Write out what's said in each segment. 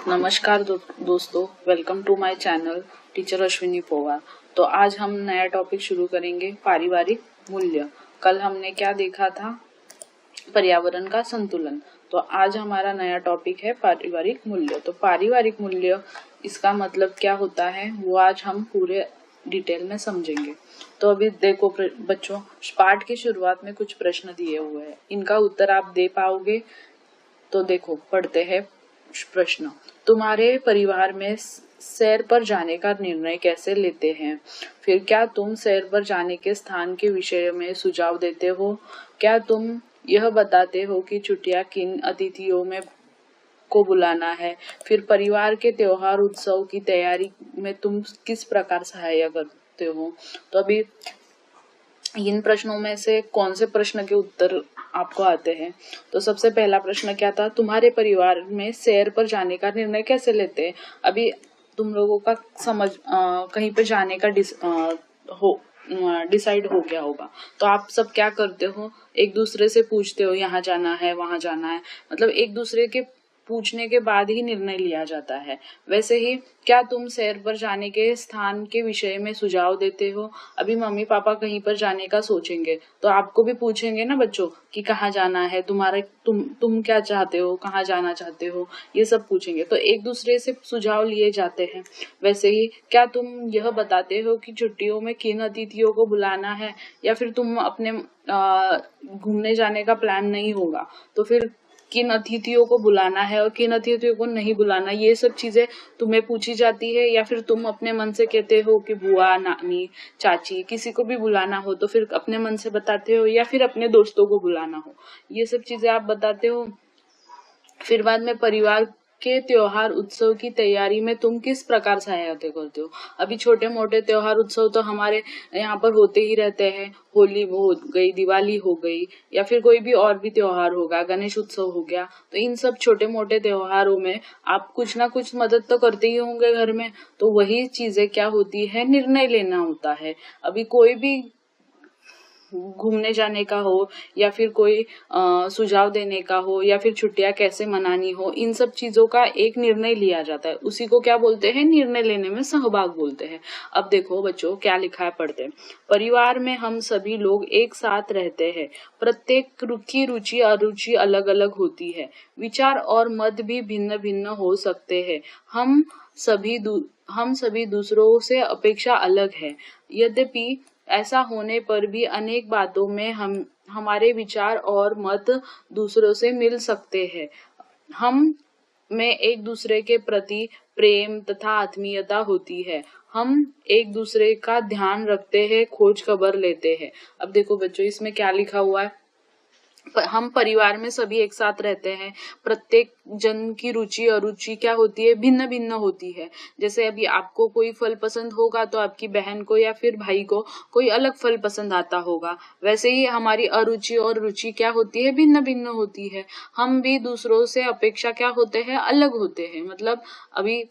नमस्कार दोस्तों, welcome to my channel teacher Ashwini Powar. तो आज हम नया टॉपिक शुरू करेंगे, पारिवारिक मूल्य। कल हमने क्या देखा था? पर्यावरण का संतुलन। तो आज हमारा नया टॉपिक है पारिवारिक मूल्य। तो पारिवारिक मूल्य, इसका मतलब क्या होता है वो आज हम पूरे डिटेल में समझेंगे। तो अभी देखो बच्चों, पाठ की शुरुआत में कुछ प्रश्न दिए हुए हैं, इनका उत्तर आप दे पाओगे? तो देखो, पढ़ते हैं प्रश्न। तुम्हारे परिवार में सैर पर जाने का निर्णय कैसे लेते हैं? फिर क्या तुम सैर पर जाने के स्थान के विषय में सुझाव देते हो? क्या तुम यह बताते हो कि छुट्टियां किन अतिथियों में को बुलाना है? फिर परिवार के त्योहार उत्सव की तैयारी में तुम किस प्रकार सहायता करते हो? तो अभी इन प्रश्नों में से कौन से प्रश्न के उत्तर आपको आते हैं? तो सबसे पहला प्रश्न क्या था? तुम्हारे परिवार में सैर पर जाने का निर्णय कैसे लेते हैं? अभी तुम लोगों का कहीं पे जाने का डिसाइड हो गया होगा, तो आप सब क्या करते हो? एक दूसरे से पूछते हो, यहाँ जाना है, वहां जाना है, मतलब एक दूसरे के पूछने के बाद ही निर्णय लिया जाता है। वैसे ही क्या तुम सैर पर जाने के स्थान के विषय में सुझाव देते हो? अभी मम्मी पापा कहीं पर जाने का सोचेंगे तो आपको भी पूछेंगे ना बच्चों कि कहाँ जाना है, तुम क्या चाहते हो, कहाँ जाना चाहते हो, ये सब पूछेंगे। तो एक दूसरे से सुझाव लिए जाते हैं। वैसे ही क्या तुम यह बताते हो कि छुट्टियों में किन अतिथियों को बुलाना है, या फिर तुम अपने घूमने जाने का प्लान नहीं होगा तो फिर किन अतिथियों को बुलाना है और किन अतिथियों को नहीं बुलाना, ये सब चीजें तुम्हें पूछी जाती है? या फिर तुम अपने मन से कहते हो कि बुआ, नानी, चाची, किसी को भी बुलाना हो तो फिर अपने मन से बताते हो, या फिर अपने दोस्तों को बुलाना हो, ये सब चीजें आप बताते हो। फिर बाद में परिवार के त्योहार उत्सव की तैयारी में तुम किस प्रकार सहायता करते हो? अभी छोटे मोटे त्योहार उत्सव तो हमारे यहाँ पर होते ही रहते हैं। होली हो गई, दिवाली हो गई, या फिर कोई भी और भी त्योहार होगा, गणेश उत्सव हो गया। तो इन सब छोटे मोटे त्योहारों में आप कुछ ना कुछ मदद तो करते ही होंगे घर में। तो वही चीजें क्या होती है, निर्णय लेना होता है। अभी कोई भी घूमने जाने का हो, या फिर कोई सुझाव देने का हो, या फिर छुट्टियां कैसे मनानी हो, इन सब चीजों का एक निर्णय लिया जाता है। उसी को क्या बोलते हैं? निर्णय लेने में सहभाग बोलते हैं। अब देखो बच्चों, क्या लिखा है, पढ़ते हैं। परिवार में हम सभी लोग एक साथ रहते हैं। प्रत्येक की रुचि अरुचि अलग अलग होती है। विचार और मत भी भिन्न भिन्न हो सकते हैं। हम सभी दूसरों से अपेक्षा अलग है। यद्यपि ऐसा होने पर भी अनेक बातों में हमारे विचार और मत दूसरों से मिल सकते हैं। हम में एक दूसरे के प्रति प्रेम तथा आत्मीयता होती है। हम एक दूसरे का ध्यान रखते हैं, खोज खबर लेते हैं। अब देखो बच्चों, इसमें क्या लिखा हुआ है? हम परिवार में सभी एक साथ रहते हैं। प्रत्येक जन की रुचि अरुचि क्या होती है? भिन्न भिन्न होती है। जैसे अभी आपको कोई फल पसंद होगा तो आपकी बहन को या फिर भाई को कोई अलग फल पसंद आता होगा। वैसे ही हमारी अरुचि और रुचि क्या होती है? भिन्न भिन्न होती है। हम भी दूसरों से अपेक्षा क्या होते हैं? अलग होते हैं। मतलब अभी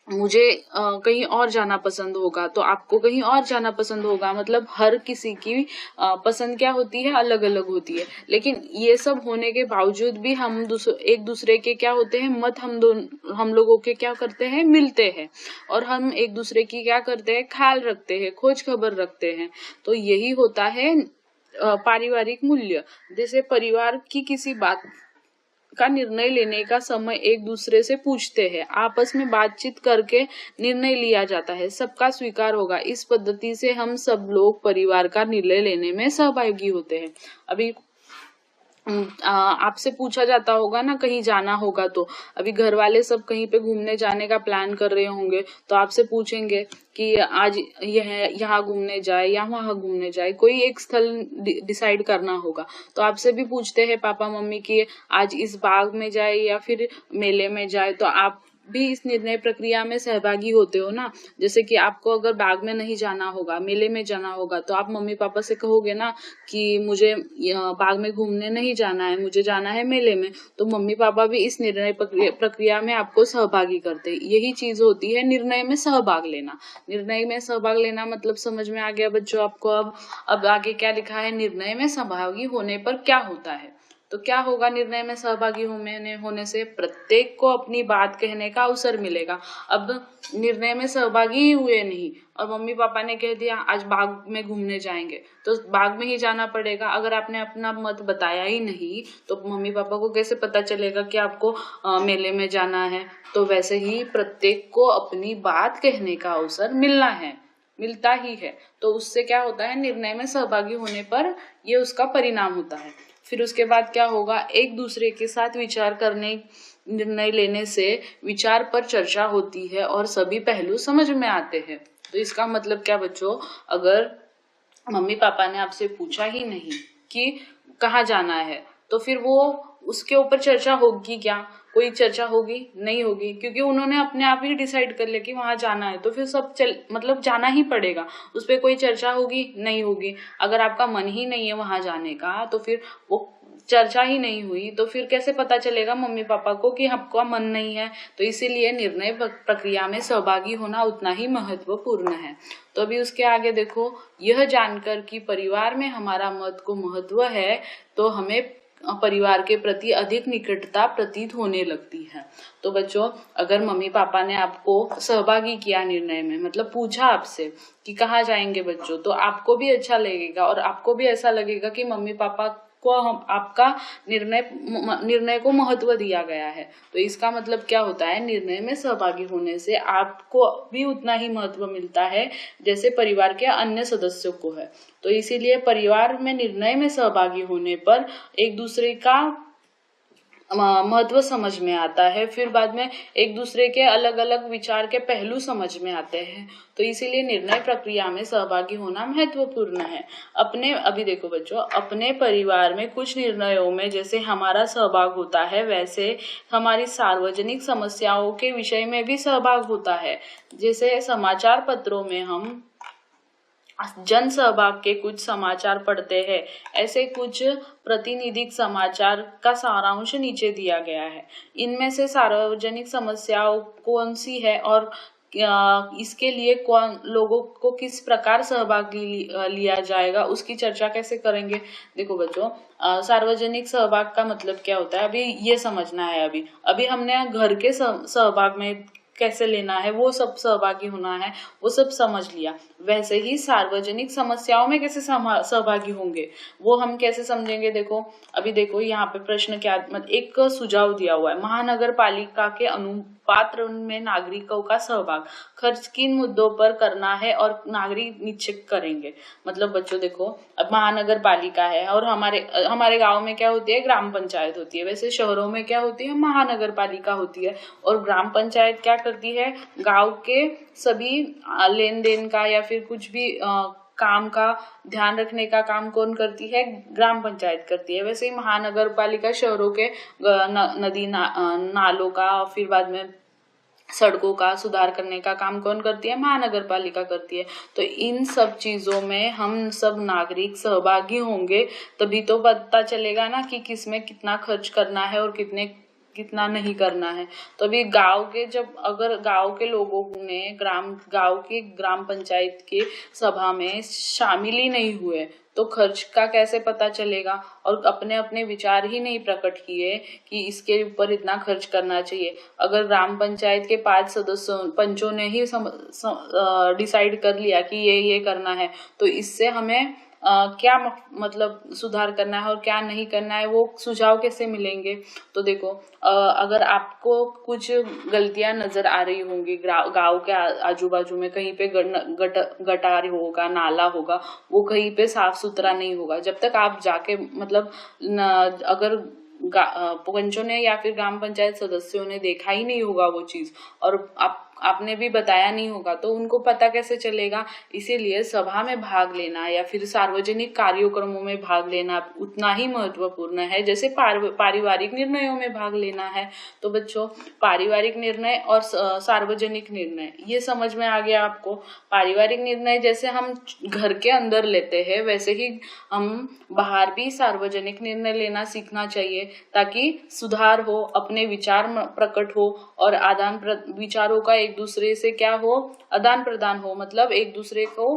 मुझे कहीं और जाना पसंद होगा तो आपको कहीं और जाना पसंद होगा। मतलब हर किसी की पसंद क्या होती है? अलग अलग होती है। लेकिन ये सब होने के बावजूद भी हम एक दूसरे के क्या होते हैं? मत हम लोगों के क्या करते हैं? मिलते हैं। और हम एक दूसरे की क्या करते हैं? ख्याल रखते हैं, खोज खबर रखते हैं। तो यही होता है पारिवारिक मूल्य। जैसे परिवार की किसी बात का निर्णय लेने का समय एक दूसरे से पूछते हैं, आपस में बातचीत करके निर्णय लिया जाता है, सबका स्वीकार होगा। इस पद्धति से हम सब लोग परिवार का निर्णय लेने में सहभागी होते हैं। अभी आपसे पूछा जाता होगा ना, कहीं जाना होगा तो अभी घर वाले सब कहीं पे घूमने जाने का प्लान कर रहे होंगे तो आपसे पूछेंगे कि आज यहाँ घूमने जाए या वहां घूमने जाए। कोई एक स्थल डिसाइड करना होगा तो आपसे भी पूछते हैं पापा मम्मी कि आज इस बाग में जाए या फिर मेले में जाए। तो आप भी इस निर्णय प्रक्रिया में सहभागी होते हो ना। जैसे कि आपको अगर बाग में नहीं जाना होगा, मेले में जाना होगा, तो आप मम्मी पापा से कहोगे ना कि मुझे बाग में घूमने नहीं जाना है, मुझे जाना है मेले में। तो मम्मी पापा भी इस निर्णय प्रक्रिया में आपको सहभागी करते हैं। यही चीज होती है निर्णय में सहभाग लेना। निर्णय में सहभाग लेना मतलब समझ में आ गया बच्चों आपको? अब आगे क्या लिखा है? निर्णय में सहभागी होने पर क्या होता है? तो क्या होगा, निर्णय में सहभागी होने से प्रत्येक को अपनी बात कहने का अवसर मिलेगा। अब निर्णय में सहभागी ही हुए नहीं और मम्मी पापा ने कह दिया आज बाग में घूमने जाएंगे, तो बाग में ही जाना पड़ेगा। अगर आपने अपना मत बताया ही नहीं तो मम्मी पापा को कैसे पता चलेगा कि आपको मेले में जाना है। तो वैसे ही प्रत्येक को अपनी बात कहने का अवसर मिलता ही है। तो उससे क्या होता है, निर्णय में सहभागी होने पर ये उसका परिणाम होता है। फिर उसके बाद क्या होगा, एक दूसरे के साथ विचार करने, निर्णय लेने से विचार पर चर्चा होती है और सभी पहलू समझ में आते हैं। तो इसका मतलब क्या बच्चों, अगर मम्मी पापा ने आपसे पूछा ही नहीं कि कहाँ जाना है, तो फिर वो उसके ऊपर चर्चा होगी क्या? कोई चर्चा होगी? नहीं होगी, क्योंकि उन्होंने अपने आप ही डिसाइड कर लिया कि वहां जाना है, तो फिर सब मतलब जाना ही पड़ेगा। उस पर कोई चर्चा होगी? नहीं होगी। अगर आपका मन ही नहीं है वहां जाने का, तो फिर वो चर्चा ही नहीं हुई, तो फिर कैसे पता चलेगा मम्मी पापा को कि आपका मन नहीं है। तो इसीलिए निर्णय प्रक्रिया में सहभागी होना उतना ही महत्वपूर्ण है। तो अभी उसके आगे देखो, यह जानकर कि परिवार में हमारा मत को महत्व है तो हमें परिवार के प्रति अधिक निकटता प्रतीत होने लगती है। तो बच्चों, अगर मम्मी पापा ने आपको सहभागी किया निर्णय में, मतलब पूछा आपसे कि कहाँ जाएंगे बच्चों, तो आपको भी अच्छा लगेगा और आपको भी ऐसा लगेगा कि मम्मी पापा को आपका निर्णय को महत्व दिया गया है। तो इसका मतलब क्या होता है, निर्णय में सहभागी होने से आपको भी उतना ही महत्व मिलता है जैसे परिवार के अन्य सदस्यों को है। तो इसीलिए परिवार में निर्णय में सहभागी होने पर एक दूसरे का महत्व समझ में आता है। फिर बाद में एक दूसरे के अलग अलग विचार के पहलू समझ में आते हैं। तो इसीलिए निर्णय प्रक्रिया में सहभागी होना महत्वपूर्ण है। अभी देखो बच्चों, अपने परिवार में कुछ निर्णयों में जैसे हमारा सहभाग होता है, वैसे हमारी सार्वजनिक समस्याओं के विषय में भी सहभाग होता है। जैसे समाचार पत्रों में हम जन सहभाग के कुछ समाचार पढ़ते हैं, ऐसे कुछ प्रातिनिधिक समाचार का सारांश नीचे दिया गया है। इनमें से सार्वजनिक समस्याओं कौन सी है और इसके लिए कौन लोगों को किस प्रकार सहभागी लिया जाएगा, उसकी चर्चा कैसे करेंगे। देखो बच्चों, सार्वजनिक सहभाग का मतलब क्या होता है, अभी ये समझना है। अभी हमने घर के सहभाग में कैसे लेना है, वो सब सहभागी होना है, वो सब समझ लिया। वैसे ही सार्वजनिक समस्याओं में कैसे सहभागी होंगे वो हम कैसे समझेंगे। देखो अभी देखो यहाँ पे प्रश्न क्या, एक सुझाव दिया हुआ है, महानगर पालिका के अनुपात्र में नागरिकों का सहभाग खर्च किन मुद्दों पर करना है और नागरिक निश्चित करेंगे। मतलब बच्चों देखो, अब महानगर पालिका है और हमारे गांव में क्या होती है, ग्राम पंचायत होती है। वैसे शहरों में क्या होती है, महानगर पालिका होती है। और ग्राम पंचायत क्या करती है, गांव के सभी लेन देन का या फिर कुछ भी काम का ध्यान रखने का काम कौन करती है, ग्राम पंचायत करती है। वैसे ही महानगर पालिका शहरों के नदी नालों का, फिर बाद में सड़कों का सुधार करने का काम कौन करती है, महानगर पालिका करती है। तो इन सब चीजों में हम सब नागरिक सहभागी होंगे, तभी तो पता चलेगा ना कि किसमें कितना खर्च करना है और कितना नहीं करना है। तो अभी अगर गांव के लोगों ने गांव की ग्राम पंचायत की सभा में शामिल ही नहीं हुए तो खर्च का कैसे पता चलेगा, और अपने अपने विचार ही नहीं प्रकट किए कि इसके ऊपर इतना खर्च करना चाहिए। अगर ग्राम पंचायत के 5 पंचों ने ही डिसाइड कर लिया कि ये करना है, तो इससे हमें क्या मतलब सुधार करना है और क्या नहीं करना है, वो सुझाव कैसे मिलेंगे। तो देखो, अगर आपको कुछ गलतियां नजर आ रही होंगी गांव के आजू बाजू में, कहीं पे गटार होगा, नाला होगा, वो कहीं पे साफ सुथरा नहीं होगा, जब तक आप जाके मतलब अगर पंचों ने या फिर ग्राम पंचायत सदस्यों ने देखा ही नहीं होगा वो चीज, और आपने भी बताया नहीं होगा, तो उनको पता कैसे चलेगा। इसीलिए सभा में भाग लेना या फिर सार्वजनिक कार्यक्रमों में भाग लेना उतना ही महत्वपूर्ण है जैसे पारिवारिक निर्णयों में भाग लेना है। तो बच्चों, पारिवारिक निर्णय और सार्वजनिक निर्णय ये समझ में आ गया आपको। पारिवारिक निर्णय जैसे हम घर के अंदर लेते हैं, वैसे ही हम बाहर भी सार्वजनिक निर्णय लेना सीखना चाहिए, ताकि सुधार हो, अपने विचार प्रकट हो और विचारों का एक दूसरे से क्या हो, आदान प्रदान हो। मतलब एक दूसरे को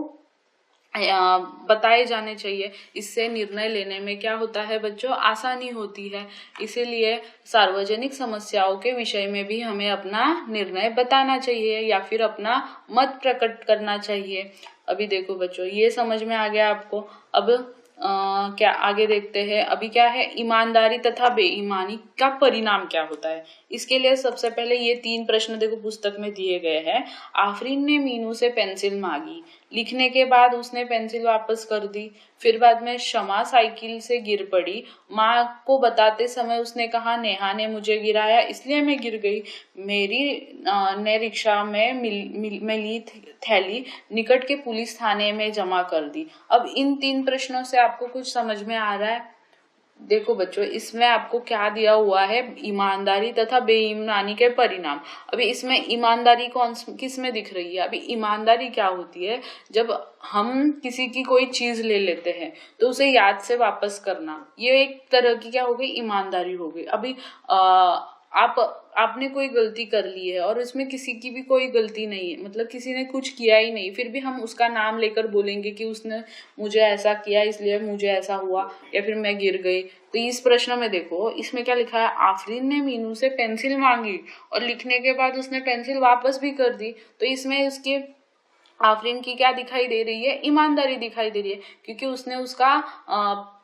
बताए जाने चाहिए। इससे निर्णय लेने में क्या होता है बच्चों, आसानी होती है। इसीलिए सार्वजनिक समस्याओं के विषय में भी हमें अपना निर्णय बताना चाहिए या फिर अपना मत प्रकट करना चाहिए। अभी देखो बच्चों, ये समझ में आ गया आपको। अब क्या आगे देखते हैं। अभी क्या है, ईमानदारी तथा बेईमानी का परिणाम क्या होता है। इसके लिए सबसे पहले ये 3 प्रश्न देखो पुस्तक में दिए गए हैं। आफरीन ने मीनू से पेंसिल मांगी, लिखने के बाद उसने पेंसिल वापस कर दी। फिर बाद में शमा साइकिल से गिर पड़ी, माँ को बताते समय उसने कहा नेहा ने मुझे गिराया इसलिए मैं गिर गई। मेरी ने रिक्शा में मिली थैली निकट के पुलिस थाने में जमा कर दी। अब इन 3 प्रश्नों से आपको कुछ समझ में आ रहा है। देखो बच्चों, इसमें आपको क्या दिया हुआ है, ईमानदारी तथा बेईमानी के परिणाम। अभी इसमें ईमानदारी किस में दिख रही है। अभी ईमानदारी क्या होती है, जब हम किसी की कोई चीज ले लेते हैं तो उसे याद से वापस करना, ये एक तरह की क्या हो गई, ईमानदारी हो गई। अभी आपने कोई गलती कर ली है और इसमें किसी की भी कोई गलती नहीं है, मतलब किसी ने कुछ किया ही नहीं, फिर भी हम उसका नाम लेकर बोलेंगे कि उसने मुझे ऐसा किया इसलिए मुझे ऐसा हुआ या फिर मैं गिर गई। तो इस प्रश्न में देखो, इसमें क्या लिखा है, आफरीन ने मीनू से पेंसिल मांगी और लिखने के बाद उसने पेंसिल वापस भी कर दी। तो इसमें उसके आफरीन की क्या दिखाई दे रही है, ईमानदारी दिखाई दे रही है, क्योंकि उसने उसका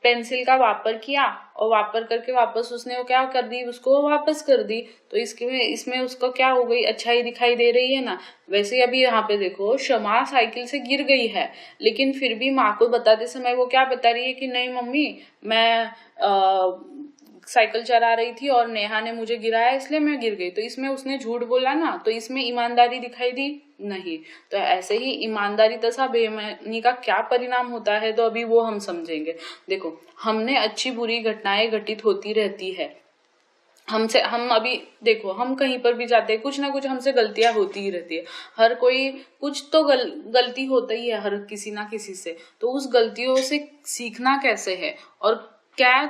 पेंसिल का वापर किया और वापर करके वापस उसने वो क्या कर दी, उसको वापस कर दी। तो इसमें उसको क्या हो गई, अच्छाई दिखाई दे रही है ना। वैसे अभी यहाँ पे देखो, शमा साइकिल से गिर गई है, लेकिन फिर भी माँ को बताते समय वो क्या बता रही है कि नहीं मम्मी, मैं साइकिल चला रही थी और नेहा ने मुझे गिराया इसलिए मैं गिर गई। तो इसमें उसने झूठ बोला ना, तो इसमें ईमानदारी दिखाई दी नहीं। तो ऐसे ही ईमानदारी तथा बेईमानी का क्या परिणाम होता है, तो अभी वो हम समझेंगे। देखो, हमने अच्छी बुरी घटनाएं घटित होती रहती है हमसे। हम अभी देखो, हम कहीं पर भी जाते हैं, कुछ ना कुछ हमसे गलतियां होती ही रहती है। हर कोई कुछ तो गलती होता ही है हर किसी ना किसी से। तो उस गलतियों से सीखना कैसे है और क्या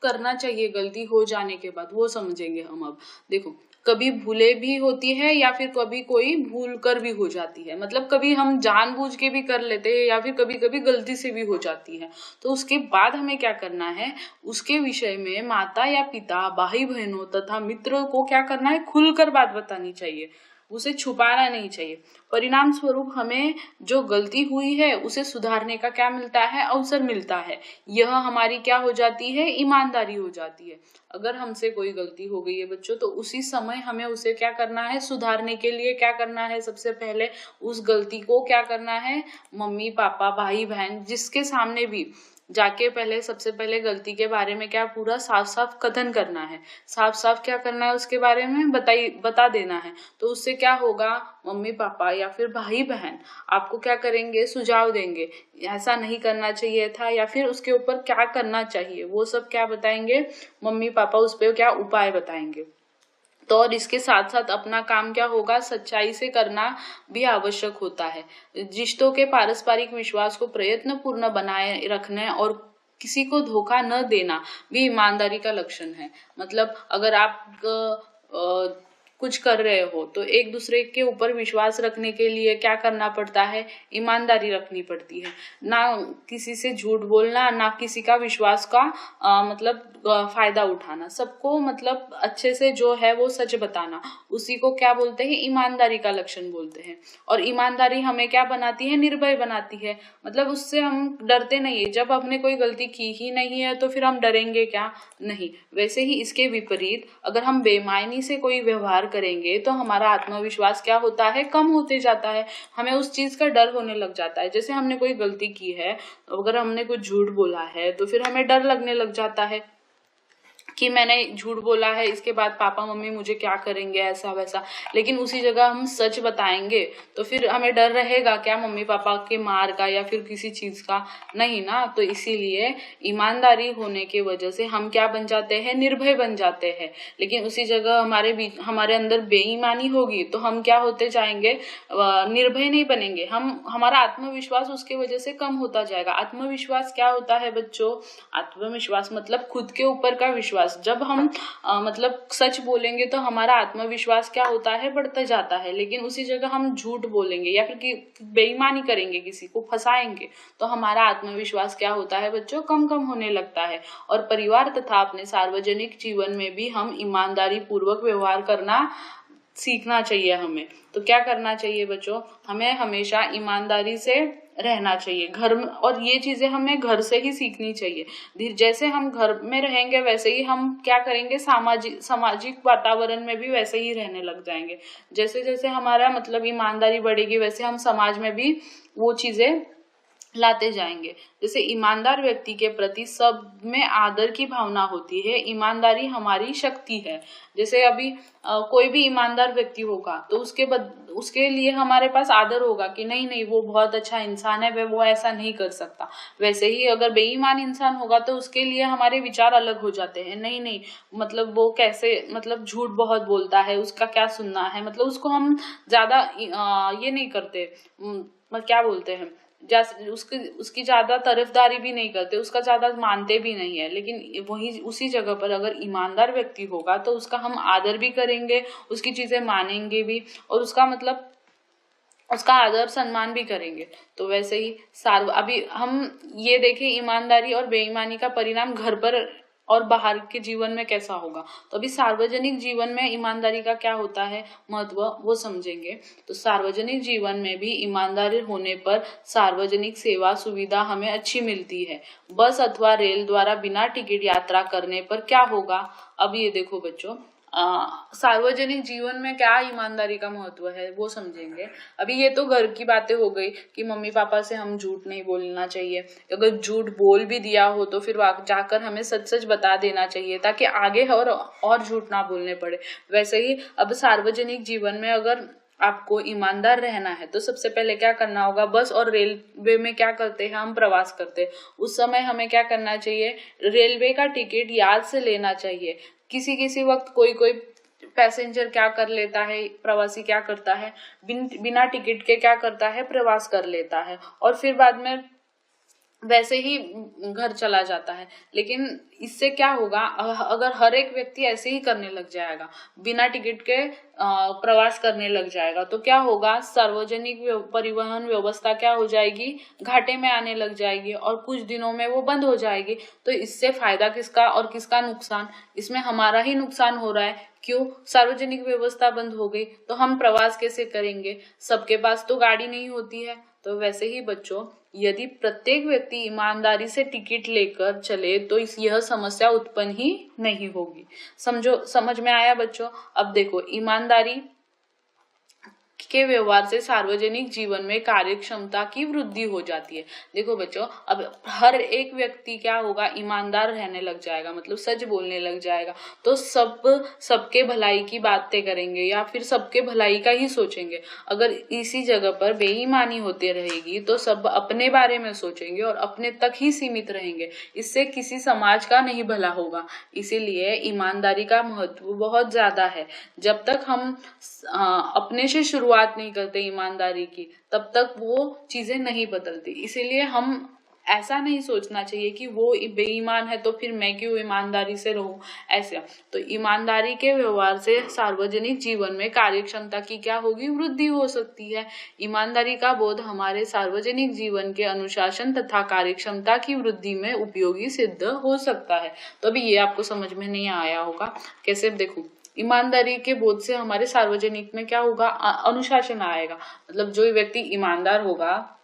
करना चाहिए गलती हो जाने के बाद, वो समझेंगे हम अब। देखो, कभी भूले भी होती है या फिर कभी कोई भूल कर भी हो जाती है, मतलब कभी हम जानबूझ के भी कर लेते हैं या फिर कभी कभी गलती से भी हो जाती है। तो उसके बाद हमें क्या करना है, उसके विषय में माता या पिता, भाई बहनों तथा मित्रों को क्या करना है, खुलकर बात बतानी चाहिए, उसे छुपाना नहीं चाहिए। परिणाम स्वरूप हमें जो गलती हुई है उसे सुधारने का क्या मिलता है, अवसर मिलता है। यह हमारी क्या हो जाती है, ईमानदारी हो जाती है। अगर हमसे कोई गलती हो गई है बच्चों, तो उसी समय हमें उसे क्या करना है, सुधारने के लिए क्या करना है, सबसे पहले उस गलती को क्या करना है, मम्मी पापा भाई बहन जिसके सामने भी जाके पहले सबसे पहले गलती के बारे में क्या पूरा साफ साफ कथन करना है, साफ साफ क्या करना है उसके बारे में बता देना है। तो उससे क्या होगा, मम्मी पापा या फिर भाई बहन आपको क्या करेंगे, सुझाव देंगे, ऐसा नहीं करना चाहिए था या फिर उसके ऊपर क्या करना चाहिए, वो सब क्या बताएंगे, मम्मी पापा उस पर क्या उपाय बताएंगे। तो और इसके साथ साथ अपना काम क्या होगा, सच्चाई से करना भी आवश्यक होता है। रिश्तों के पारस्परिक विश्वास को प्रयत्न पूर्ण बनाए रखने और किसी को धोखा न देना भी ईमानदारी का लक्षण है। मतलब अगर आप कुछ कर रहे हो तो एक दूसरे के ऊपर विश्वास रखने के लिए क्या करना पड़ता है, ईमानदारी रखनी पड़ती है। ना किसी से झूठ बोलना, ना किसी का विश्वास का मतलब फायदा उठाना, सबको मतलब अच्छे से जो है वो सच बताना, उसी को क्या बोलते हैं, ईमानदारी का लक्षण बोलते हैं। और ईमानदारी हमें क्या बनाती है, निर्भय बनाती है। मतलब उससे हम डरते नहीं है, जब हमने कोई गलती की ही नहीं है तो फिर हम डरेंगे क्या, नहीं। वैसे ही इसके विपरीत अगर हम बेईमानी से कोई व्यवहार करेंगे तो हमारा आत्मविश्वास क्या होता है, कम होते जाता है, हमें उस चीज का डर होने लग जाता है। जैसे हमने कोई गलती की है, अगर हमने कुछ झूठ बोला है तो फिर हमें डर लगने लग जाता है कि मैंने झूठ बोला है, इसके बाद पापा मम्मी मुझे क्या करेंगे, ऐसा वैसा। लेकिन उसी जगह हम सच बताएंगे तो फिर हमें डर रहेगा क्या, मम्मी पापा के मार का या फिर किसी चीज का, नहीं ना। तो इसीलिए ईमानदारी होने की वजह से हम क्या बन जाते हैं, निर्भय बन जाते हैं। लेकिन उसी जगह हमारे अंदर बेईमानी होगी तो हम क्या होते जाएंगे, निर्भय नहीं बनेंगे। हमारा आत्मविश्वास उसके वजह से कम होता जाएगा। आत्मविश्वास क्या होता है बच्चों, आत्मविश्वास मतलब खुद के ऊपर का विश्वास, आत्मविश्वास, जब हम मतलब सच बोलेंगे तो हमारा आत्मविश्वास क्या होता है, बढ़ता जाता है। लेकिन उसी जगह हम झूठ बोलेंगे या फिर बेईमानी करेंगे, किसी को फंसाएंगे, तो हमारा आत्मविश्वास क्या होता है बच्चों, कम कम होने लगता है। और परिवार तथा अपने सार्वजनिक जीवन में भी हम ईमानदारी पूर्वक व्यवहार करना सीखना चाहिए हमें। तो क्या करना चाहिए बच्चों, हमें हमेशा ईमानदारी से रहना चाहिए घर में, और ये चीजें हमें घर से ही सीखनी चाहिए। जैसे हम घर में रहेंगे वैसे ही हम क्या करेंगे, सामाजिक वातावरण में भी वैसे ही रहने लग जाएंगे। जैसे जैसे हमारा मतलब ईमानदारी बढ़ेगी वैसे हम समाज में भी वो चीजें लाते जाएंगे। जैसे ईमानदार व्यक्ति के प्रति सब में आदर की भावना होती है, ईमानदारी हमारी शक्ति है। जैसे अभी कोई भी ईमानदार व्यक्ति होगा तो उसके लिए हमारे पास आदर होगा कि नहीं नहीं वो बहुत अच्छा इंसान है, वो ऐसा नहीं कर सकता। वैसे ही अगर बेईमान इंसान होगा तो उसके लिए हमारे विचार अलग हो जाते हैं, नहीं नहीं मतलब वो कैसे, मतलब झूठ बहुत बोलता है, उसका क्या सुनना है, मतलब उसको हम ज्यादा ये नहीं करते, क्या बोलते हैं, उसकी ज्यादा तरफदारी भी नहीं करते, उसका ज्यादा मानते भी नहीं है। लेकिन वही उसी जगह पर अगर ईमानदार व्यक्ति होगा तो उसका हम आदर भी करेंगे, उसकी चीजें मानेंगे भी, और उसका मतलब उसका आदर सम्मान भी करेंगे। तो वैसे ही अभी हम ये देखें ईमानदारी और बेईमानी का परिणाम घर पर और बाहर के जीवन में कैसा होगा। तो अभी सार्वजनिक जीवन में ईमानदारी का क्या होता है महत्व, वो समझेंगे। तो सार्वजनिक जीवन में भी ईमानदारी होने पर सार्वजनिक सेवा सुविधा हमें अच्छी मिलती है। बस अथवा रेल द्वारा बिना टिकट यात्रा करने पर क्या होगा। अब ये देखो बच्चों, सार्वजनिक जीवन में क्या ईमानदारी का महत्व है वो समझेंगे। अभी ये तो घर की बातें हो गई कि मम्मी पापा से हम झूठ नहीं बोलना चाहिए, अगर झूठ बोल भी दिया हो तो फिर जाकर हमें सच सच बता देना चाहिए ताकि आगे और झूठ ना बोलने पड़े। वैसे ही अब सार्वजनिक जीवन में अगर आपको ईमानदार रहना है तो सबसे पहले क्या करना होगा, बस और रेलवे में क्या करते हैं हम, प्रवास करते हैं, उस समय हमें क्या करना चाहिए, रेलवे का टिकट याद से लेना चाहिए। किसी किसी वक्त कोई कोई पैसेंजर क्या कर लेता है, प्रवासी क्या करता है, बिना टिकट के क्या करता है, प्रवास कर लेता है और फिर बाद में वैसे ही घर चला जाता है। लेकिन इससे क्या होगा, अगर हर एक व्यक्ति ऐसे ही करने लग जाएगा, बिना टिकट के प्रवास करने लग जाएगा, तो क्या होगा, सार्वजनिक परिवहन व्यवस्था क्या हो जाएगी, घाटे में आने लग जाएगी और कुछ दिनों में वो बंद हो जाएगी। तो इससे फायदा किसका और किसका नुकसान, इसमें हमारा ही नुकसान हो रहा है। क्यों, सार्वजनिक व्यवस्था बंद हो गई तो हम प्रवास कैसे करेंगे, सबके पास तो गाड़ी नहीं होती है। तो वैसे ही बच्चों, यदि प्रत्येक व्यक्ति ईमानदारी से टिकट लेकर चले तो यह समस्या उत्पन्न ही नहीं होगी। समझ में आया बच्चों। अब देखो, ईमानदारी के व्यवहार से सार्वजनिक जीवन में कार्यक्षमता की वृद्धि हो जाती है। देखो बच्चों, अब हर एक व्यक्ति क्या होगा, ईमानदार रहने लग जाएगा, मतलब सच बोलने लग जाएगा, तो सबके भलाई की बातें करेंगे या फिर सबके भलाई का ही सोचेंगे। अगर इसी जगह पर बेईमानी होती रहेगी तो सब अपने बारे में सोचेंगे और अपने तक ही सीमित रहेंगे, इससे किसी समाज का नहीं भला होगा। इसीलिए ईमानदारी का महत्व बहुत ज्यादा है। जब तक हम अपने से शुरुआत नहीं करते ईमानदारी की, तब तक वो चीजें नहीं बदलती। इसीलिए हम ऐसा नहीं सोचना चाहिए कि वो बेईमान है तो फिर मैं क्यों ईमानदारी से रहूं, ऐसा। तो ईमानदारी के व्यवहार से सार्वजनिक जीवन में कार्यक्षमता की क्या होगी, वृद्धि हो सकती है। ईमानदारी का बोध हमारे सार्वजनिक जीवन के अनुशासन तथा कार्यक्षमता की वृद्धि में उपयोगी सिद्ध हो सकता है। तो अभी ये आपको समझ में नहीं आया होगा, कैसे, देखो, ईमानदारी के बोध से हमारे सार्वजनिक में क्या होगा, अनुशासन आएगा। मतलब जो व्यक्ति ईमानदार होगा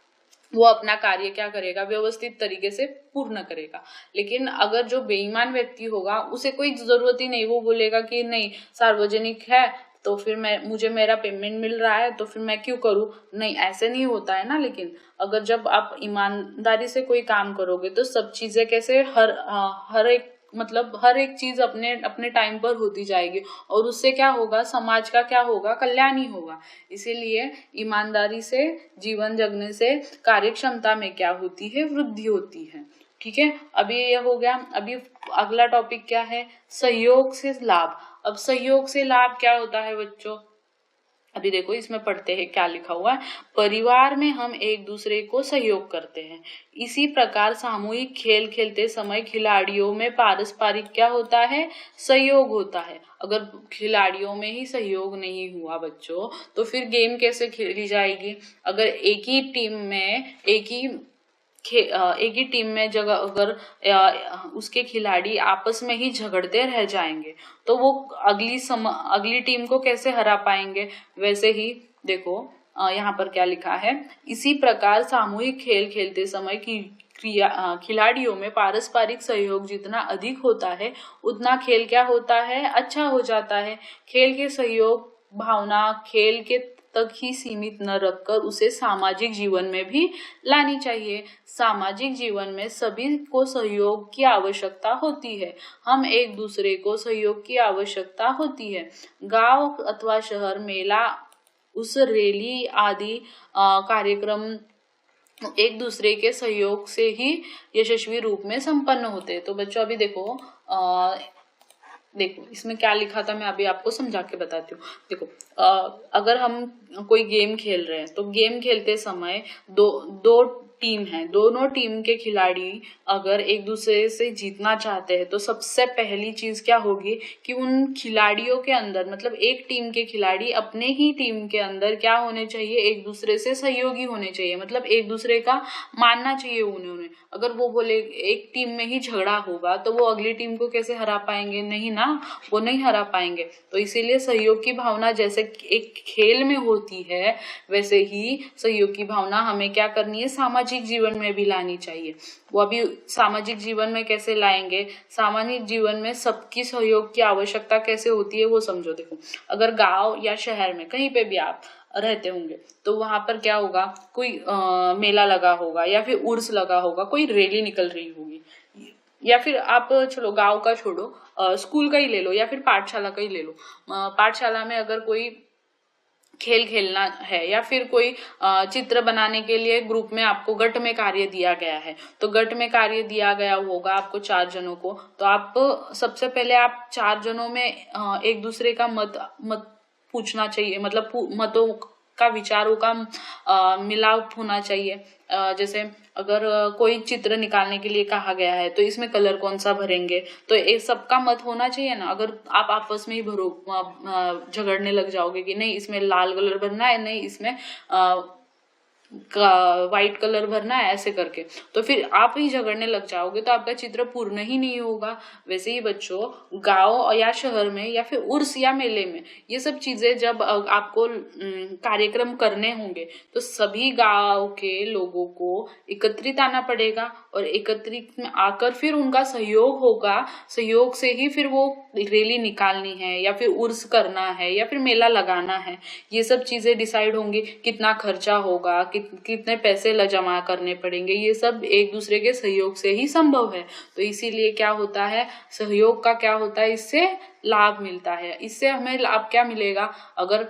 वो अपना कार्य क्या करेगा, व्यवस्थित तरीके से पूर्ण करेगा। लेकिन अगर जो बेईमान व्यक्ति होगा उसे कोई जरूरत ही नहीं, वो बोलेगा कि नहीं सार्वजनिक है तो फिर मुझे मेरा पेमेंट मिल रहा है तो फिर मैं क्यों करूं। नहीं, ऐसे नहीं होता है ना। लेकिन अगर जब आप ईमानदारी से कोई काम करोगे तो सब चीजें कैसे, हर एक चीज अपने अपने टाइम पर होती जाएगी और उससे क्या होगा, समाज का क्या होगा, कल्याण ही होगा। इसीलिए ईमानदारी से जीवन जगने से कार्यक्षमता में क्या होती है, वृद्धि होती है। ठीक है, अभी ये हो गया। अभी अगला टॉपिक क्या है, सहयोग से लाभ। अब सहयोग से लाभ क्या होता है बच्चों, अभी देखो इसमें पढ़ते हैं क्या लिखा हुआ है। परिवार में हम एक दूसरे को सहयोग करते हैं। इसी प्रकार सामूहिक खेल खेलते समय खिलाड़ियों में पारस्परिक क्या होता है, सहयोग होता है। अगर खिलाड़ियों में ही सहयोग नहीं हुआ बच्चों, तो फिर गेम कैसे खेली जाएगी। अगर एक ही टीम में एक ही टीम में जगह अगर उसके खिलाड़ी आपस में ही झगड़ते रह जाएंगे, तो वो अगली टीम को कैसे हरा पाएंगे। वैसे ही देखो यहाँ पर क्या लिखा है, इसी प्रकार सामूहिक खेल खेलते समय की खिलाड़ियों में पारस्परिक सहयोग जितना अधिक होता है, उतना खेल क्या होता है, अच्छा हो जाता है। खेल के सहयोग भावना खेल के तक ही सीमित न रखकर उसे सामाजिक जीवन में भी लानी चाहिए। सामाजिक जीवन में सभी को सहयोग की आवश्यकता होती है। हम एक दूसरे को सहयोग की आवश्यकता होती है। गांव अथवा शहर मेला, उस रैली आदि कार्यक्रम एक दूसरे के सहयोग से ही यशस्वी रूप में संपन्न होते हैं। तो बच्चों अभी देखो इसमें क्या लिखा था, मैं अभी आपको समझा के बताती हूँ। देखो अगर हम कोई गेम खेल रहे हैं, तो गेम खेलते समय दो टीम है, दोनों टीम के खिलाड़ी अगर एक दूसरे से जीतना चाहते हैं, तो सबसे पहली चीज क्या होगी कि उन खिलाड़ियों के अंदर, मतलब एक टीम के खिलाड़ी अपने ही टीम के अंदर क्या होने चाहिए, एक दूसरे से सहयोगी होने चाहिए। मतलब एक दूसरे का मानना चाहिए उन्होंने। अगर वो बोले एक टीम में ही झगड़ा होगा, तो वो अगली टीम को कैसे हरा पाएंगे, नहीं ना, वो नहीं हरा पाएंगे। तो इसीलिए सहयोग की भावना जैसे एक खेल में होती है, वैसे ही सहयोग की भावना हमें क्या करनी है, सामाजिक जीवन में भी लानी चाहिए। वो अभी सामाजिक जीवन में कैसे लाएंगे, सामाजिक जीवन में सबकी सहयोग की आवश्यकता कैसे होती है वो समझो। देखो अगर गांव या शहर में कहीं पे भी आप रहते होंगे, तो वहां पर क्या होगा, कोई मेला लगा होगा या फिर उर्स लगा होगा, कोई रैली निकल रही होगी, या फिर आप चलो गांव का छोड़ो, स्कूल का ही ले लो या फिर पाठशाला का ही ले लो। पाठशाला में अगर कोई खेल खेलना है या फिर कोई चित्र बनाने के लिए ग्रुप में आपको गट में कार्य दिया गया है, तो गट में कार्य दिया गया होगा आपको 4 जनों को, तो आप सबसे पहले आप 4 जनों में एक दूसरे का मत पूछना चाहिए। मतलब मतों का, विचारों का मिलाप होना चाहिए। जैसे अगर कोई चित्र निकालने के लिए कहा गया है, तो इसमें कलर कौन सा भरेंगे, तो एक सबका मत होना चाहिए ना। अगर आप आपस में ही झगड़ने लग जाओगे कि नहीं इसमें लाल कलर भरना है, नहीं इसमें व्हाइट कलर भरना है, ऐसे करके, तो फिर आप ही झगड़ने लग जाओगे, तो आपका चित्र पूर्ण ही नहीं होगा। वैसे ही बच्चों गांव या शहर में या फिर उर्स या मेले में ये सब चीजें जब आपको कार्यक्रम करने होंगे, तो सभी गांव के लोगों को एकत्रित आना पड़ेगा, और एकत्रित में आकर फिर उनका सहयोग होगा। सहयोग से ही फिर वो रैली निकालनी है या फिर उर्स करना है या फिर मेला लगाना है, ये सब चीजें डिसाइड होंगी। कितना खर्चा होगा, कितने पैसे जमा करने पड़ेंगे, ये सब एक दूसरे के सहयोग से ही संभव है। तो इसीलिए क्या होता है, सहयोग का क्या होता है, इससे लाभ मिलता है। इससे हमें लाभ क्या मिलेगा, अगर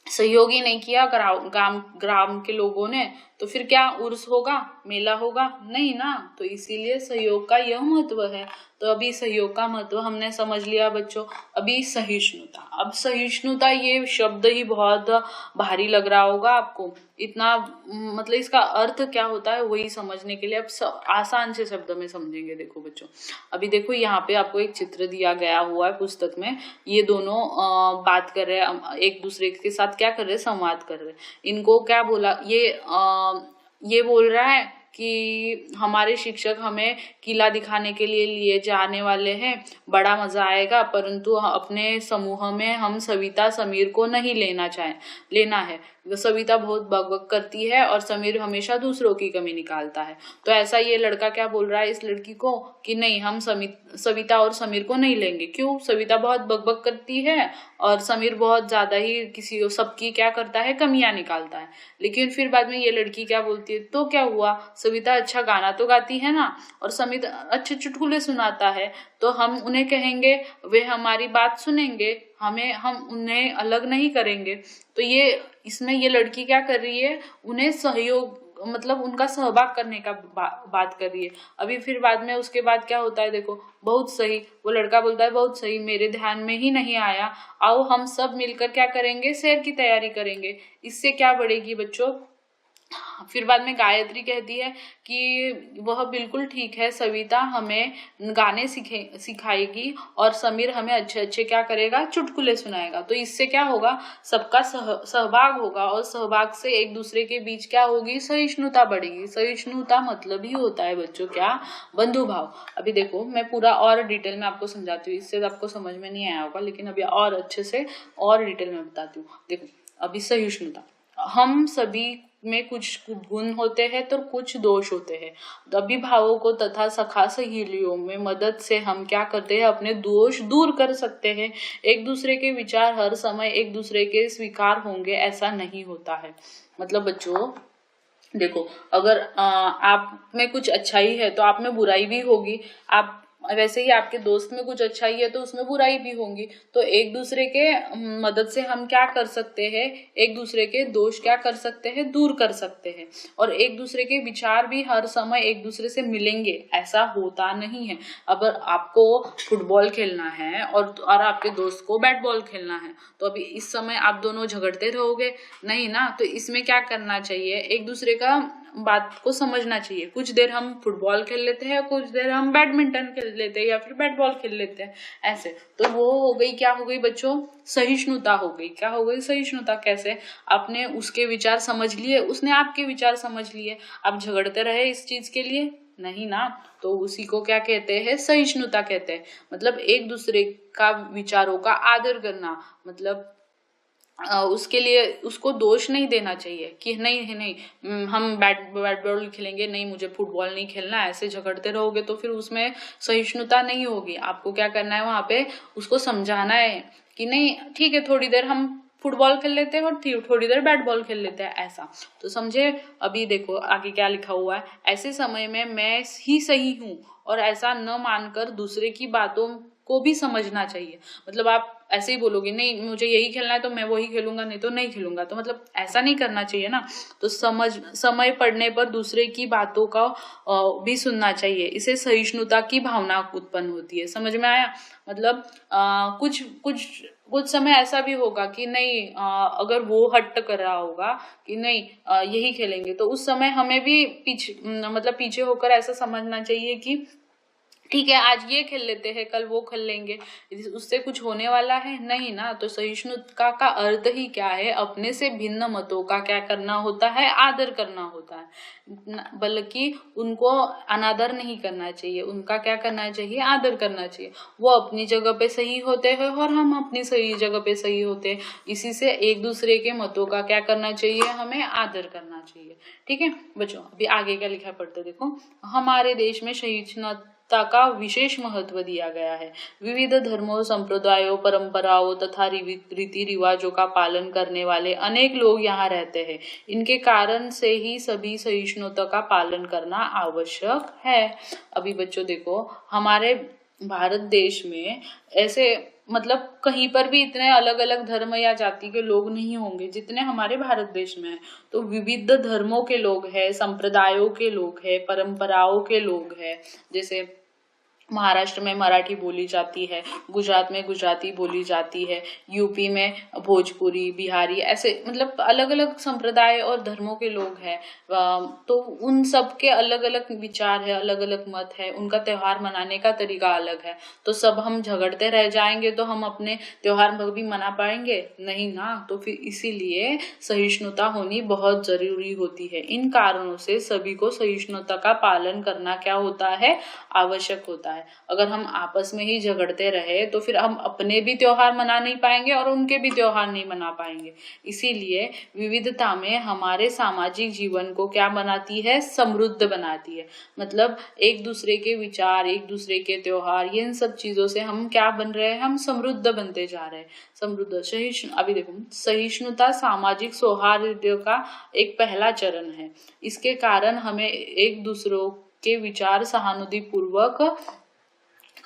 सहयोग ही नहीं किया ग्राम के लोगों ने, तो फिर क्या उर्स होगा, मेला होगा, नहीं ना। तो इसीलिए सहयोग का यह महत्व है। तो अभी सहयोग का महत्व हमने समझ लिया बच्चों। अभी सहिष्णुता, अब सहिष्णुता ये शब्द ही बहुत भारी लग रहा होगा आपको, इतना मतलब इसका अर्थ क्या होता है वही समझने के लिए अब आसान से शब्द में समझेंगे। देखो बच्चों, अभी देखो यहाँ पे आपको एक चित्र दिया गया हुआ है पुस्तक में, ये दोनों बात कर रहे हैं, एक दूसरे के साथ क्या कर रहे हैं, संवाद कर रहे हैं। इनको क्या बोला, ये बोल रहा है कि हमारे शिक्षक हमें किला दिखाने के लिए जाने वाले हैं, बड़ा मजा आएगा, परंतु अपने समूह में हम सविता समीर को नहीं लेना है। सविता बहुत बकबक करती है और समीर हमेशा दूसरों की कमी निकालता है। तो ऐसा ये लड़का क्या बोल रहा है इस लड़की को कि नहीं, हम सविता और समीर को नहीं लेंगे। क्यों, सविता बहुत बकबक करती है और समीर बहुत ज्यादा ही सबकी क्या करता है, कमियां निकालता है। लेकिन फिर बाद में ये लड़की क्या बोलती है, तो क्या हुआ, सविता अच्छा गाना तो गाती है ना, और समीर अच्छे चुटकुले सुनाता है, तो हम उन्हें कहेंगे, वे हमारी बात सुनेंगे, हम उन्हें अलग नहीं करेंगे। तो ये इसमें ये लड़की क्या कर रही है, उन्हें सहयोग मतलब उनका सहभाग करने का बात कर रही है। अभी फिर बाद में उसके बाद क्या होता है देखो, बहुत सही, वो लड़का बोलता है बहुत सही, मेरे ध्यान में ही नहीं आया, आओ हम सब मिलकर क्या करेंगे, सैर की तैयारी करेंगे, इससे क्या बढ़ेगी बच्चों। फिर बाद में गायत्री कहती है कि वह बिल्कुल ठीक है, सविता हमें गाने सिखाएगी और समीर हमें अच्छे अच्छे क्या करेगा, चुटकुले सुनाएगा। तो इससे क्या होगा, सबका सहभाग होगा और सहभाग से एक दूसरे के बीच क्या होगी, सहिष्णुता बढ़ेगी। सहिष्णुता मतलब ही होता है बच्चों क्या, बंधु भाव। अभी देखो मैं पूरा और डिटेल में आपको समझाती हूँ, इससे आपको समझ में नहीं आया होगा, लेकिन अभी और अच्छे से और डिटेल में बताती हूँ। देखो अभी सहिष्णुता, हम सभी में कुछ गुण होते हैं तो कुछ दोष होते हैं। अभिभावकों तथा सखा सहेलियों में मदद से हम क्या करते हैं, अपने दोष दूर कर सकते हैं। एक दूसरे के विचार हर समय एक दूसरे के स्वीकार होंगे ऐसा नहीं होता है। मतलब बच्चों देखो, अगर आप में कुछ अच्छाई है तो आप में बुराई भी होगी, आप वैसे ही आपके दोस्त में कुछ अच्छाई है तो उसमें बुराई भी होंगी। तो एक दूसरे के मदद से हम क्या कर सकते हैं, एक दूसरे के दोष क्या कर सकते हैं, दूर कर सकते हैं। और एक दूसरे के विचार भी हर समय एक दूसरे से मिलेंगे ऐसा होता नहीं है। अगर आपको फुटबॉल खेलना है और आपके दोस्त को बैट बॉल खेलना है, तो अभी इस समय आप दोनों झगड़ते रहोगे नहीं ना। तो इसमें क्या करना चाहिए, एक दूसरे का बात को समझना चाहिए। कुछ देर हम फुटबॉल खेल लेते हैं, कुछ देर हम बैडमिंटन खेल लेते हैं या फिर बैट बॉल खेल लेते हैं ऐसे। तो वो हो गई, क्या हो गई बच्चों, सहिष्णुता हो गई। क्या हो गई, सहिष्णुता। कैसे, आपने उसके विचार समझ लिए, उसने आपके विचार समझ लिए, आप झगड़ते रहे इस चीज के लिए नहीं ना। तो उसी को क्या कहते हैं, सहिष्णुता कहते हैं। मतलब एक दूसरे का विचारों का आदर करना, मतलब उसके लिए उसको दोष नहीं देना चाहिए कि नहीं हम बैट बॉल खेलेंगे, नहीं मुझे फुटबॉल नहीं खेलना, ऐसे झगड़ते रहोगे तो फिर उसमें सहिष्णुता नहीं होगी। आपको क्या करना है, वहां पे उसको समझाना है कि नहीं ठीक है, थोड़ी देर हम फुटबॉल खेल लेते हैं और थोड़ी देर बैट बॉल खेल लेते हैं ऐसा। तो समझे। अभी देखो आगे क्या लिखा हुआ है, ऐसे समय में मैं ही सही हूँ और ऐसा न मानकर दूसरे की बातों को भी समझना चाहिए। मतलब आप ऐसे ही बोलोगे नहीं मुझे यही खेलना है तो मैं वही खेलूंगा, नहीं तो नहीं खेलूंगा, तो मतलब ऐसा नहीं करना चाहिए ना। तो समय पड़ने पर दूसरे की बातों का भी सुनना चाहिए, इसे सहिष्णुता की भावना उत्पन्न होती है। समझ में आया। मतलब कुछ समय ऐसा भी होगा कि नहीं अगर वो हट्ट कर रहा होगा कि नहीं यही खेलेंगे, तो उस समय हमें भी पीछे होकर ऐसा समझना चाहिए कि ठीक है आज ये खेल लेते हैं, कल वो खेल लेंगे, उससे कुछ होने वाला है नहीं ना। तो सहिष्णुता का अर्थ ही क्या है, अपने से भिन्न मतों का क्या करना होता है, आदर करना होता है, बल्कि उनको अनादर नहीं करना चाहिए, उनका क्या करना चाहिए, आदर करना चाहिए। वो अपनी जगह पे सही होते हैं और हम अपनी सही जगह पे सही होते हैं। इसी से एक दूसरे के मतों का क्या करना चाहिए, हमें आदर करना चाहिए। ठीक है बच्चों, अभी आगे क्या लिखा पढ़ते देखो। हमारे देश में सहिष्णुता का विशेष महत्व दिया गया है। विविध धर्मों, संप्रदायों, परंपराओं तथा रीति रिवाजों का पालन करने वाले अनेक लोग यहाँ रहते हैं। इनके कारण से ही सभी सहिष्णुता का पालन करना आवश्यक है। अभी बच्चों देखो, हमारे भारत देश में ऐसे मतलब कहीं पर भी इतने अलग अलग धर्म या जाति के लोग नहीं होंगे जितने हमारे भारत देश में है। तो विविध धर्मों के लोग हैं, संप्रदायों के लोग हैं, परंपराओं के लोग हैं। जैसे महाराष्ट्र में मराठी बोली जाती है, गुजरात में गुजराती बोली जाती है, यूपी में भोजपुरी, बिहारी, ऐसे मतलब अलग अलग संप्रदाय और धर्मों के लोग हैं। तो उन सब के अलग अलग विचार है, अलग अलग मत है, उनका त्योहार मनाने का तरीका अलग है। तो सब हम झगड़ते रह जाएंगे तो हम अपने त्योहार भी मना पाएंगे नहीं ना। तो फिर इसीलिए सहिष्णुता होनी बहुत जरूरी होती है। इन कारणों से सभी को सहिष्णुता का पालन करना क्या होता है, आवश्यक होता है। अगर हम आपस में ही झगड़ते रहे तो फिर हम अपने भी त्योहार मना नहीं पाएंगे और उनके भी त्योहार नहीं मना पाएंगे। इसीलिए विविधता में हमारे सामाजिक जीवन को क्या बनाती है, समृद्ध बनाती है। मतलब एक दूसरे के विचार, एक दूसरे के त्योहार, ये इन सब चीजों से हम क्या बन रहे हैं, हम समृद्ध बनते जा रहे हैं। समृद्ध अभी देखो, सहिष्णुता सामाजिक सौहार्द का एक पहला चरण है। इसके कारण हमें एक दूसरों के विचार सहानुभूतिपूर्वक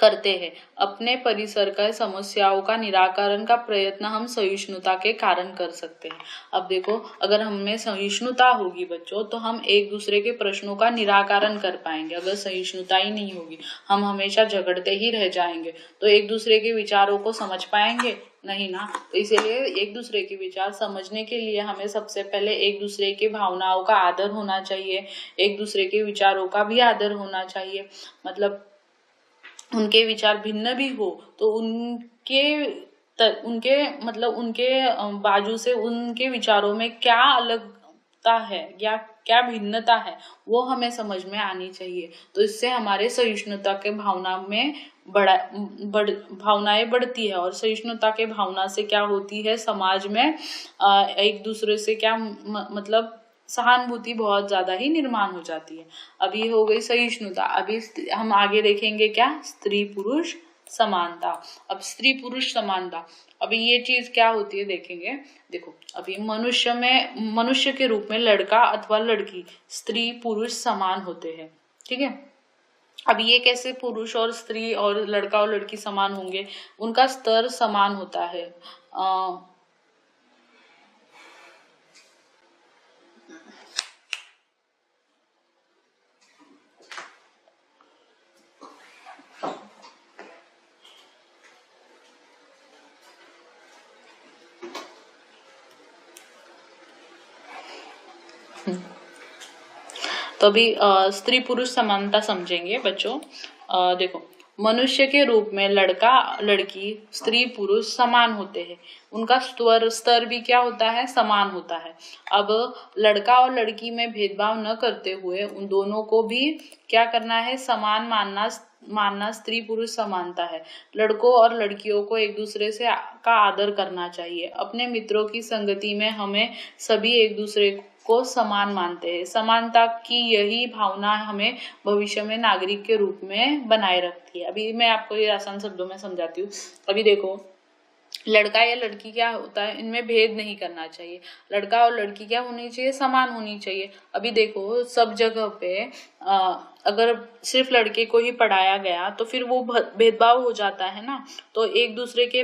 करते हैं। अपने परिसर का समस्याओं का निराकरण का प्रयत्न हम सहिष्णुता के कारण कर सकते हैं। अब देखो, अगर हमें सहिष्णुता होगी बच्चों, तो हम एक दूसरे के प्रश्नों का निराकरण कर पाएंगे। अगर सहिष्णुता ही नहीं होगी, हम हमेशा झगड़ते ही रह जाएंगे, तो एक दूसरे के विचारों को समझ पाएंगे नहीं ना। तो इसीलिए एक दूसरे के विचार समझने के लिए हमें सबसे पहले एक दूसरे की भावनाओं का आदर होना चाहिए, एक दूसरे के विचारों का भी आदर होना चाहिए। मतलब उनके विचार भिन्न भी हो तो उनके बाजू से उनके विचारों में क्या अलगता है या क्या भिन्नता है, वो हमें समझ में आनी चाहिए। तो इससे हमारे सहिष्णुता के भावना में भावनाएं बढ़ती है। और सहिष्णुता के भावना से क्या होती है, समाज में एक दूसरे से क्या मतलब सहानुभूति बहुत ज्यादा ही निर्माण हो जाती है। अभी हो गई सहिष्णुता। अभी हम आगे देखेंगे क्या, स्त्री पुरुष समानता। अब स्त्री पुरुष समानता, अभी ये चीज क्या होती है देखेंगे। देखो, अभी मनुष्य के रूप में लड़का अथवा लड़की, स्त्री पुरुष समान होते हैं, ठीक है। अब ये कैसे पुरुष और स्त्री और लड़का और लड़की समान होंगे, उनका स्तर समान होता है। तो अभी स्त्री पुरुष समानता समझेंगे बच्चों। देखो, मनुष्य के रूप में लड़का लड़की स्त्री पुरुष समान होते हैं, उनका स्तर भी क्या होता है, समान होता है। अब लड़का और लड़की में भेदभाव न करते हुए उन दोनों को भी क्या करना है, समान मानना स्त्री पुरुष समानता है। लड़कों और लड़कियों को एक दूसरे से का आदर करना चाहिए। अपने मित्रों की संगति में हमें सभी एक दूसरे को समान मानते हैं। समानता की यही भावना हमें भविष्य में नागरिक के रूप में बनाए रखती है। अभी मैं आपको ये आसान शब्दों में समझाती हूँ। अभी देखो, लड़का या लड़की क्या होता है, इनमें भेद नहीं करना चाहिए। लड़का और लड़की क्या होनी चाहिए, समान होनी चाहिए। अभी देखो, सब जगह पे अगर सिर्फ लड़के को ही पढ़ाया गया तो फिर वो भेदभाव हो जाता है ना। तो एक दूसरे के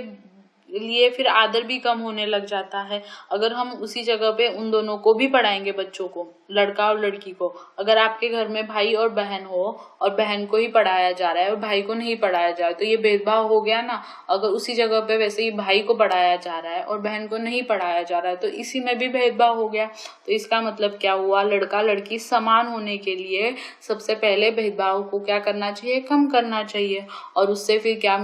लिए फिर आदर भी कम होने लग जाता है। अगर हम उसी जगह पे उन दोनों को भी पढ़ाएंगे, बच्चों को, लड़का और लड़की को, अगर आपके घर में भाई और बहन हो और बहन को ही पढ़ाया जा रहा है और भाई को नहीं पढ़ाया जा रहा है, तो ये भेदभाव हो गया ना। अगर उसी जगह पे वैसे ही भाई को पढ़ाया जा रहा है और बहन को नहीं पढ़ाया जा रहा है, तो इसी में भी भेदभाव हो गया। तो इसका मतलब क्या हुआ, लड़का लड़की समान होने के लिए सबसे पहले भेदभाव को क्या करना चाहिए, कम करना चाहिए। और उससे फिर क्या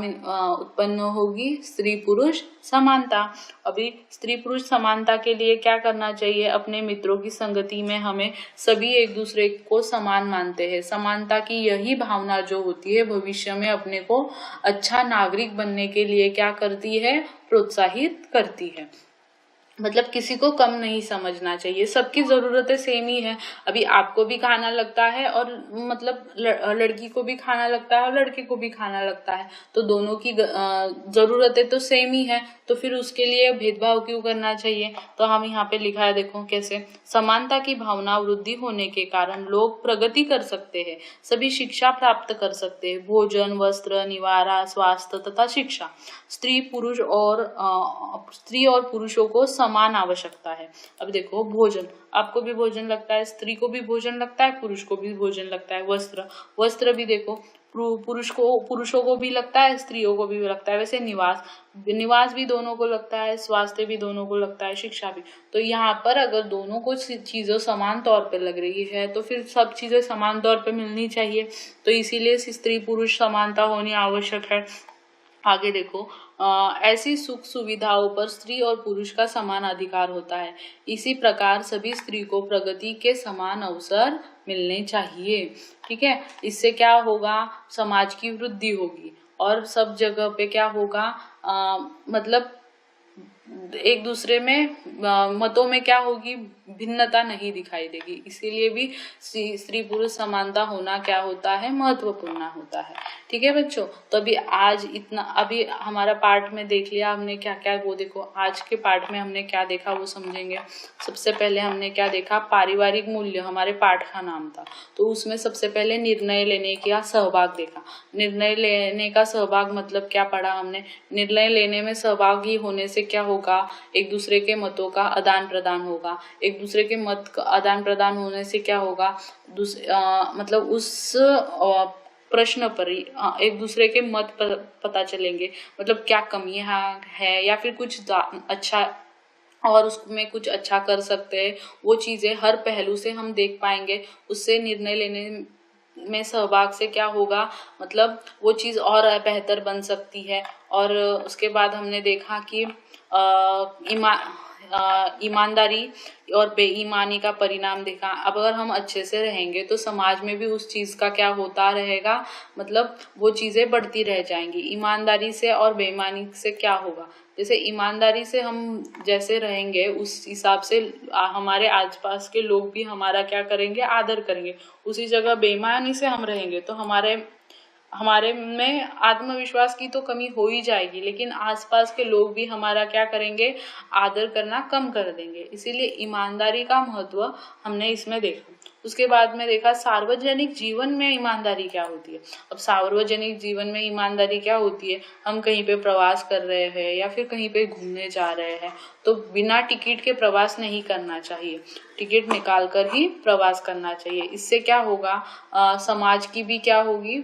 उत्पन्न होगी, स्त्री पुरुष समानता। अभी स्त्री पुरुष समानता के लिए क्या करना चाहिए, अपने मित्रों की संगति में हमें सभी एक दूसरे को समान मानते हैं। समानता की यही भावना जो होती है भविष्य में अपने को अच्छा नागरिक बनने के लिए क्या करती है, प्रोत्साहित करती है। मतलब किसी को कम नहीं समझना चाहिए, सबकी जरूरतें सेम ही है। अभी आपको भी खाना लगता है और मतलब लड़की को भी खाना लगता है और लड़के को भी खाना लगता है, तो दोनों की जरूरतें तो सेम ही है, तो फिर उसके लिए भेदभाव क्यों करना चाहिए। तो हम यहाँ पे लिखा है, देखो कैसे, समानता की भावना वृद्धि होने के कारण लोग प्रगति कर सकते हैं, सभी शिक्षा प्राप्त कर सकते हैं, भोजन, वस्त्र, निवारा, स्वास्थ्य तथा शिक्षा। स्त्री और पुरुषों को समान आवश्यकता है। अब देखो, भोजन, आपको भी भोजन लगता है, स्त्री को भी भोजन लगता है, पुरुष को भी भोजन लगता है। वस्त्र भी देखो, पुरुषों को भी लगता है, स्त्रियों को भी लगता है। वैसे निवास भी दोनों को लगता है, स्वास्थ्य भी दोनों को लगता है, शिक्षा भी। तो यहाँ पर अगर दोनों को चीजें समान तौर पे लग रही है, तो फिर सब चीजें समान तौर पे मिलनी चाहिए। तो इसीलिए स्त्री पुरुष समानता होनी आवश्यक है। आगे देखो, ऐसी सुख सुविधाओं पर स्त्री और पुरुष का समान अधिकार होता है। इसी प्रकार सभी स्त्री को प्रगति के समान अवसर मिलने चाहिए, ठीक है। इससे क्या होगा, समाज की वृद्धि होगी और सब जगह पे क्या होगा, मतलब एक दूसरे में मतों में क्या होगी, भिन्नता नहीं दिखाई देगी। इसीलिए भी स्त्री पुरुष समानता होना क्या होता है, महत्वपूर्ण होता है। ठीक है बच्चों, तो अभी आज इतना, अभी हमारा पाठ में देख लिया हमने क्या क्या, वो देखो आज के पाठ में हमने क्या देखा वो समझेंगे। सबसे पहले हमने क्या देखा, पारिवारिक मूल्य हमारे पाठ का नाम था, तो उसमें सबसे पहले निर्णय लेने का सहभाग देखा। निर्णय लेने का सहभाग मतलब क्या पढ़ा हमने, निर्णय लेने में सहभागी होने से क्या होगा, एक दूसरे के मतों का आदान प्रदान होगा। एक दूसरे के मत का आदान प्रदान होने से क्या होगा, मतलब उस प्रश्न पर एक दूसरे के मत पता चलेंगे, मतलब क्या कमियां है या फिर कुछ अच्छा और उसमें कुछ अच्छा कर सकते हैं, वो चीजें हर पहलू से हम देख पाएंगे। उससे निर्णय लेने में सहभाग से क्या होगा, मतलब वो चीज और बेहतर बन सकती है। और उसके बाद हमने देखा कि ईमानदारी और बेईमानी का परिणाम देखा। अब अगर हम अच्छे से रहेंगे तो समाज में भी उस चीज का क्या होता रहेगा, मतलब वो चीजें बढ़ती रह जाएंगी। ईमानदारी से और बेईमानी से क्या होगा, जैसे ईमानदारी से हम जैसे रहेंगे उस हिसाब से हमारे आसपास के लोग भी हमारा क्या करेंगे, आदर करेंगे। उसी जगह बेईमानी से हम रहेंगे तो हमारे में आत्मविश्वास की तो कमी हो ही जाएगी, लेकिन आसपास के लोग भी हमारा क्या करेंगे, आदर करना कम कर देंगे। इसीलिए ईमानदारी का महत्व हमने इसमें देखा। उसके बाद में देखा सार्वजनिक जीवन में ईमानदारी क्या होती है। अब सार्वजनिक जीवन में ईमानदारी क्या होती है, हम कहीं पे प्रवास कर रहे हैं या फिर कहीं पे घूमने जा रहे हैं तो बिना टिकट के प्रवास नहीं करना चाहिए, टिकट निकाल कर ही प्रवास करना चाहिए। इससे क्या होगा, समाज की भी क्या होगी,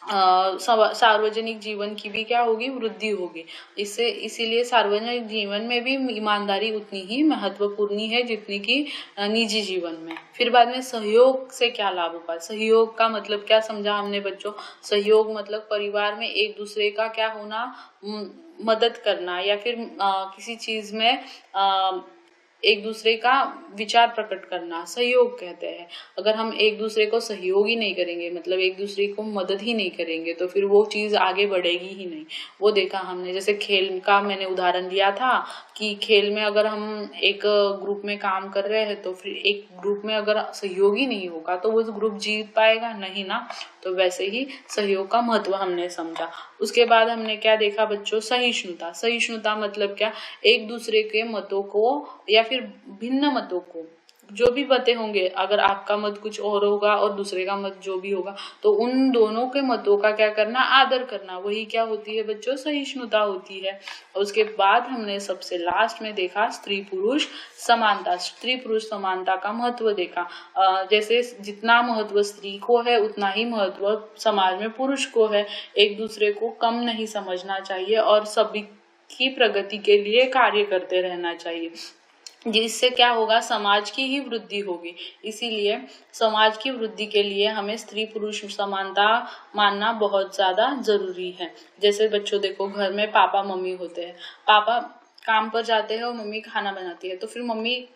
सार्वजनिक जीवन की भी क्या होगी, वृद्धि होगी। इससे इसीलिए सार्वजनिक जीवन में भी ईमानदारी उतनी ही महत्वपूर्ण है जितनी कि निजी जीवन में। फिर बाद में सहयोग से क्या लाभ होगा, सहयोग का मतलब क्या समझा हमने बच्चों, सहयोग मतलब परिवार में एक दूसरे का क्या होना, मदद करना या फिर किसी चीज में एक दूसरे का विचार प्रकट करना सहयोग कहते हैं। अगर हम एक दूसरे को सहयोग ही नहीं करेंगे, मतलब एक दूसरे को मदद ही नहीं करेंगे, तो फिर वो चीज आगे बढ़ेगी ही नहीं। वो देखा हमने, जैसे खेल का मैंने उदाहरण दिया था कि खेल में अगर हम एक ग्रुप में काम कर रहे हैं तो फिर एक ग्रुप में अगर सहयोग ही नहीं होगा तो वो ग्रुप जीत पाएगा नहीं ना। तो वैसे ही सहयोग का महत्व हमने समझा। उसके बाद हमने क्या देखा बच्चों, सहिष्णुता। सहिष्णुता मतलब क्या, एक दूसरे के मतों को या फिर भिन्न मतों को, जो भी बातें होंगे, अगर आपका मत कुछ और होगा और दूसरे का मत जो भी होगा तो उन दोनों के मतों का क्या करना, आदर करना, वही क्या होती है बच्चों, सहिष्णुता होती है। और उसके बाद हमने सबसे लास्ट में देखा स्त्री पुरुष समानता। स्त्री पुरुष समानता का महत्व देखा। जैसे जितना महत्व स्त्री को है उतना ही महत्व समाज में पुरुष को है। एक दूसरे को कम नहीं समझना चाहिए और सभी की प्रगति के लिए कार्य करते रहना चाहिए, जिससे क्या होगा, समाज की ही वृद्धि होगी। इसीलिए समाज की वृद्धि के लिए हमें स्त्री पुरुष समानता मानना बहुत ज्यादा जरूरी है। जैसे बच्चों देखो, घर में पापा मम्मी होते हैं, पापा काम पर जाते हैं और मम्मी खाना बनाती है, तो फिर मम्मी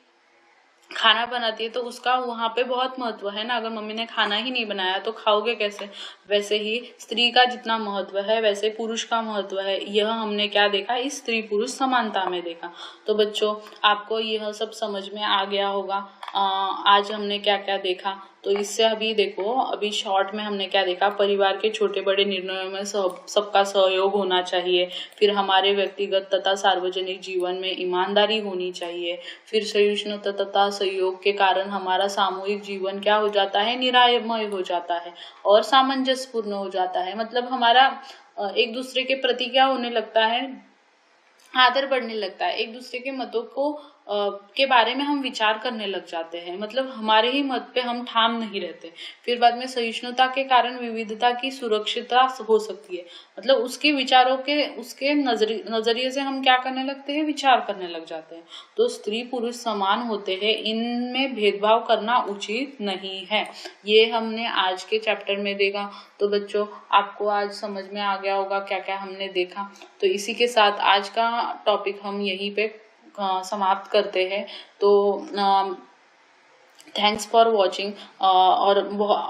खाना बनाती है तो उसका वहां पे बहुत महत्व है ना। अगर मम्मी ने खाना ही नहीं बनाया तो खाओगे कैसे। वैसे ही स्त्री का जितना महत्व है वैसे पुरुष का महत्व है। यह हमने क्या देखा, इस स्त्री पुरुष समानता में देखा। तो बच्चों आपको यह सब समझ में आ गया होगा। आज हमने क्या क्या देखा, तो इससे अभी देखो, अभी शॉर्ट में हमने क्या देखा, परिवार के छोटे बड़े निर्णयों में सबका सहयोग होना चाहिए। फिर हमारे व्यक्तिगत तथा सार्वजनिक जीवन में ईमानदारी होनी चाहिए। फिर सहिष्णुता तथा सहयोग के कारण हमारा सामूहिक जीवन क्या हो जाता है, निरामय हो जाता है और सामंजस्यपूर्ण हो जाता है। मतलब हमारा एक दूसरे के प्रति क्या होने लगता है, आदर बढ़ने लगता है। एक दूसरे के मतों को के बारे में हम विचार करने लग जाते हैं, मतलब हमारे ही मत पे हम ठाम नहीं रहते। फिर बाद में सहिष्णुता के कारण विविधता की सुरक्षितता हो सकती है, मतलब उसके विचारों के, उसके नजरिए से हम क्या करने लगते हैं, विचार करने लग जाते हैं। तो स्त्री पुरुष समान होते हैं, इनमें भेदभाव करना उचित नहीं है। ये हमने आज के चैप्टर में देखा। तो बच्चों आपको आज समझ में आ गया होगा क्या क्या हमने देखा। तो इसी के साथ आज का टॉपिक हम यहीं पे समाप्त करते हैं। तो थैंक्स फॉर वॉचिंग। और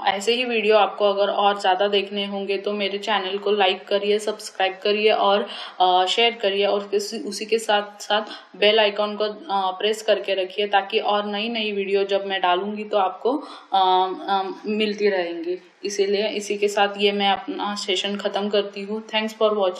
ऐसे ही वीडियो आपको अगर और ज़्यादा देखने होंगे तो मेरे चैनल को लाइक करिए, सब्सक्राइब करिए और शेयर करिए, और उसी के साथ साथ बेल आइकॉन को प्रेस करके रखिए, ताकि और नई नई वीडियो जब मैं डालूंगी तो आपको मिलती रहेंगी। इसीलिए इसी के साथ ये मैं अपना सेशन ख़त्म करती हूँ। Thanks for watching.